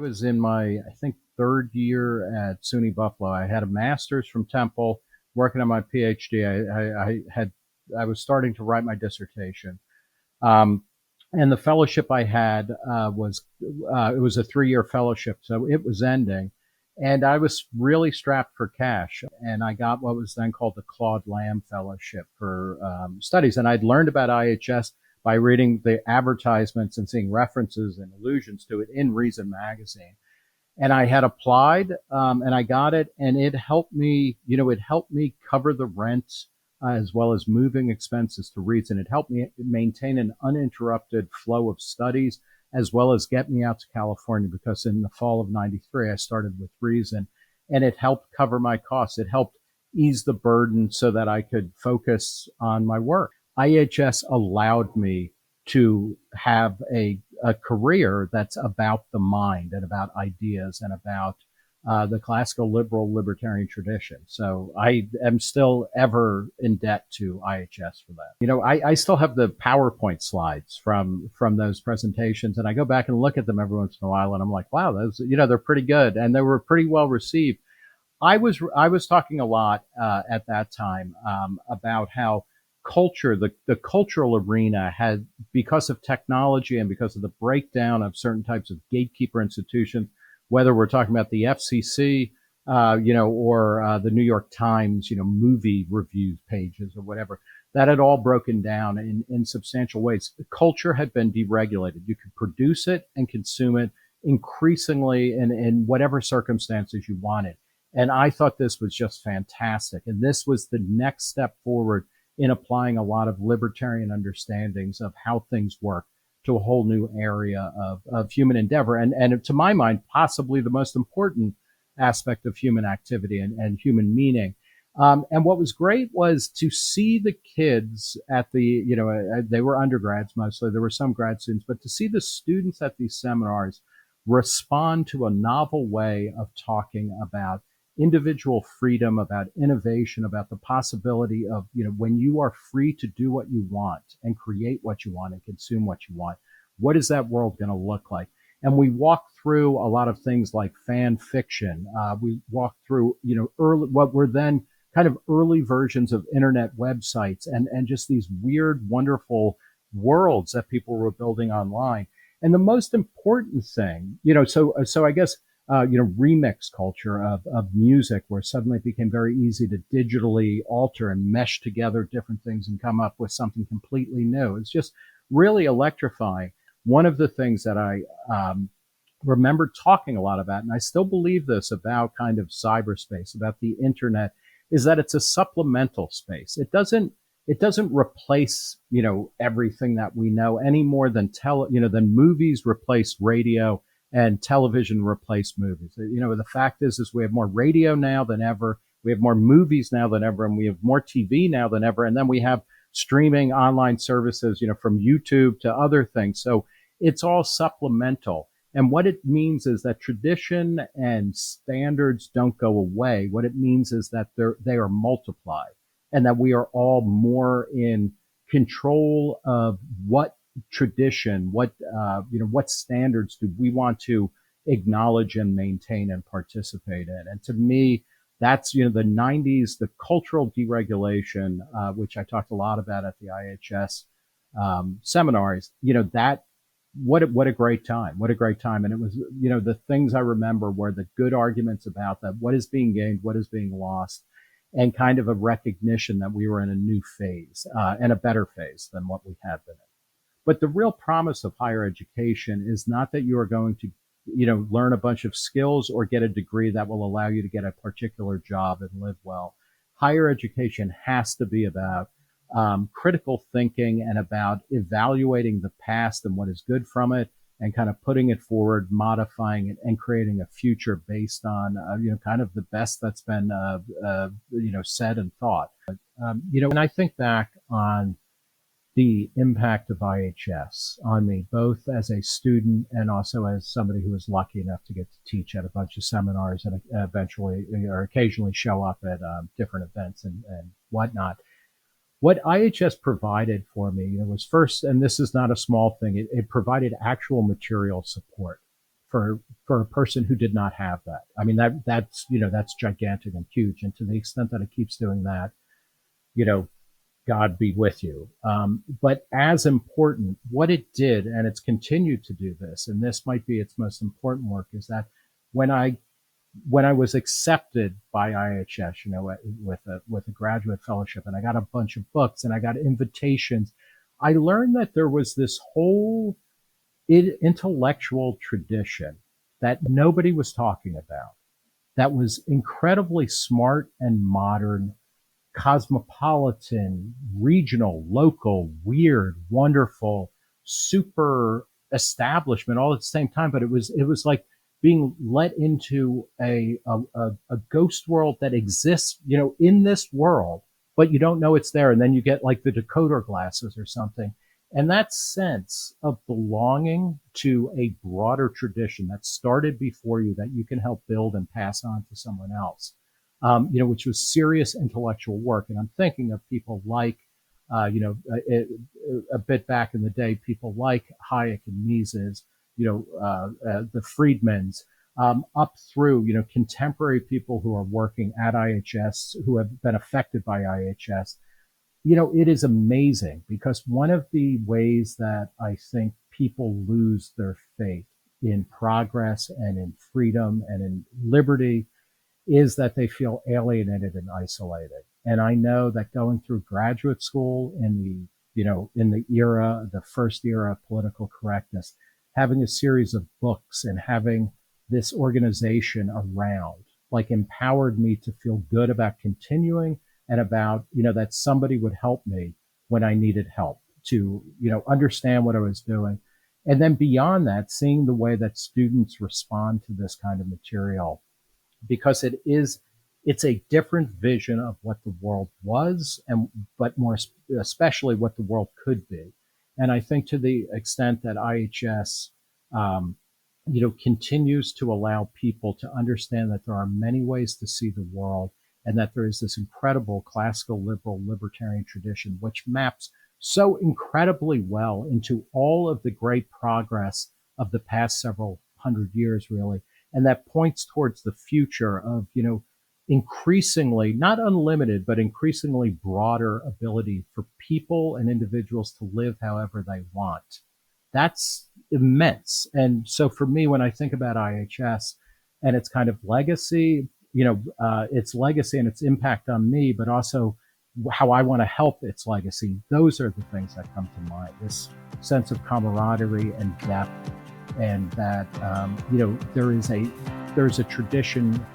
was in my, I think, third year at SUNY Buffalo. I had a master's from Temple, working on my PhD. I was starting to write my dissertation. Um, and the fellowship I had it was a 3 year fellowship, so it was ending. And I was really strapped for cash. And I got what was then called the Claude Lamb Fellowship for studies. And I'd learned about IHS by reading the advertisements and seeing references and allusions to it in Reason magazine. And I had applied, and I got it, and it helped me. It helped me cover the rent as well as moving expenses to Reason. It helped me maintain an uninterrupted flow of studies, as well as get me out to California, because in the fall of '93 I started with Reason, and it helped cover my costs. It helped ease the burden so that I could focus on my work. IHS allowed me to have a career that's about the mind and about ideas and about the classical liberal libertarian tradition. So I am still ever in debt to IHS for that. I still have the PowerPoint slides from those presentations, and I go back and look at them every once in a while, and I'm like, wow, those, they're pretty good, and they were pretty well received. I was talking a lot at that time about how the cultural arena had, because of technology and because of the breakdown of certain types of gatekeeper institutions, whether we're talking about the FCC, or the New York Times, movie reviews pages or whatever, that had all broken down in substantial ways. The culture had been deregulated. You could produce it and consume it increasingly in whatever circumstances you wanted. And I thought this was just fantastic. And this was the next step forward in applying a lot of libertarian understandings of how things work to a whole new area of human endeavor. And to my mind, possibly the most important aspect of human activity and human meaning. And what was great was to see the kids at they were undergrads mostly. There were some grad students, but to see the students at these seminars respond to a novel way of talking about individual freedom, about innovation, about the possibility of, when you are free to do what you want and create what you want and consume what you want, what is that world going to look like? And we walked through a lot of things like fan fiction. We walked through, what were then kind of early versions of internet websites and just these weird, wonderful worlds that people were building online. And the most important thing, so I guess, remix culture of music, where suddenly it became very easy to digitally alter and mesh together different things and come up with something completely new. It's just really electrifying. One of the things that I remember talking a lot about, and I still believe this about kind of cyberspace, about the internet, is that it's a supplemental space. It doesn't replace, everything that we know any more than than movies replace radio and television replace movies. The fact is we have more radio now than ever. We have more movies now than ever, and we have more TV now than ever. And then we have streaming online services, from YouTube to other things. So it's all supplemental. And what it means is that tradition and standards don't go away. What it means is that they are multiplied, and that we are all more in control of what tradition, what standards do we want to acknowledge and maintain and participate in. And to me, that's, the '90s, the cultural deregulation, which I talked a lot about at the IHS seminars. What a great time. What a great time. And it was, the things I remember were the good arguments about that, what is being gained, what is being lost, and kind of a recognition that we were in a new phase, and a better phase than what we had been in. But the real promise of higher education is not that you are going to, learn a bunch of skills or get a degree that will allow you to get a particular job and live well. Higher education has to be about critical thinking and about evaluating the past and what is good from it, and kind of putting it forward, modifying it, and creating a future based on, kind of the best that's been, said and thought. When I think back on the impact of IHS on me, both as a student and also as somebody who was lucky enough to get to teach at a bunch of seminars and eventually or occasionally show up at different events and whatnot. What IHS provided for me was first, and this is not a small thing, it provided actual material support. for a person who did not have that. I mean, that's gigantic and huge. And to the extent that it keeps doing that, you know, God be with you. But as important, what it did, and it's continued to do this, and this might be its most important work, is that when I when I was accepted by IHS, with a graduate fellowship, and I got a bunch of books and I got invitations, I learned that there was this whole intellectual tradition that nobody was talking about that was incredibly smart and modern, cosmopolitan, regional, local, weird, wonderful, super establishment all at the same time. But it was like being let into a ghost world that exists, in this world, but you don't know it's there. And then you get like the decoder glasses or something. And that sense of belonging to a broader tradition that started before you, that you can help build and pass on to someone else, which was serious intellectual work. And I'm thinking of people like, a bit back in the day, people like Hayek and Mises, the Friedmans, up through, contemporary people who are working at IHS, who have been affected by IHS. It is amazing, because one of the ways that I think people lose their faith in progress and in freedom and in liberty is that they feel alienated and isolated. And I know that going through graduate school in the first era of political correctness, having a series of books and having this organization around, like, empowered me to feel good about continuing, and about, that somebody would help me when I needed help to, understand what I was doing. And then beyond that, seeing the way that students respond to this kind of material, because it's a different vision of what the world was, but more especially what the world could be. And I think to the extent that IHS, continues to allow people to understand that there are many ways to see the world, and that there is this incredible classical liberal libertarian tradition, which maps so incredibly well into all of the great progress of the past several hundred years, really. And that points towards the future of, increasingly, not unlimited, but increasingly broader ability for people and individuals to live however they want. That's immense. And so for me, when I think about IHS and its kind of legacy, its legacy and its impact on me, but also how I want to help its legacy, those are the things that come to mind. This sense of camaraderie and depth, and that there's a tradition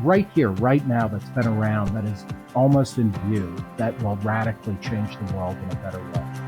right here, right now, that's been around, that is almost in view, that will radically change the world in a better way.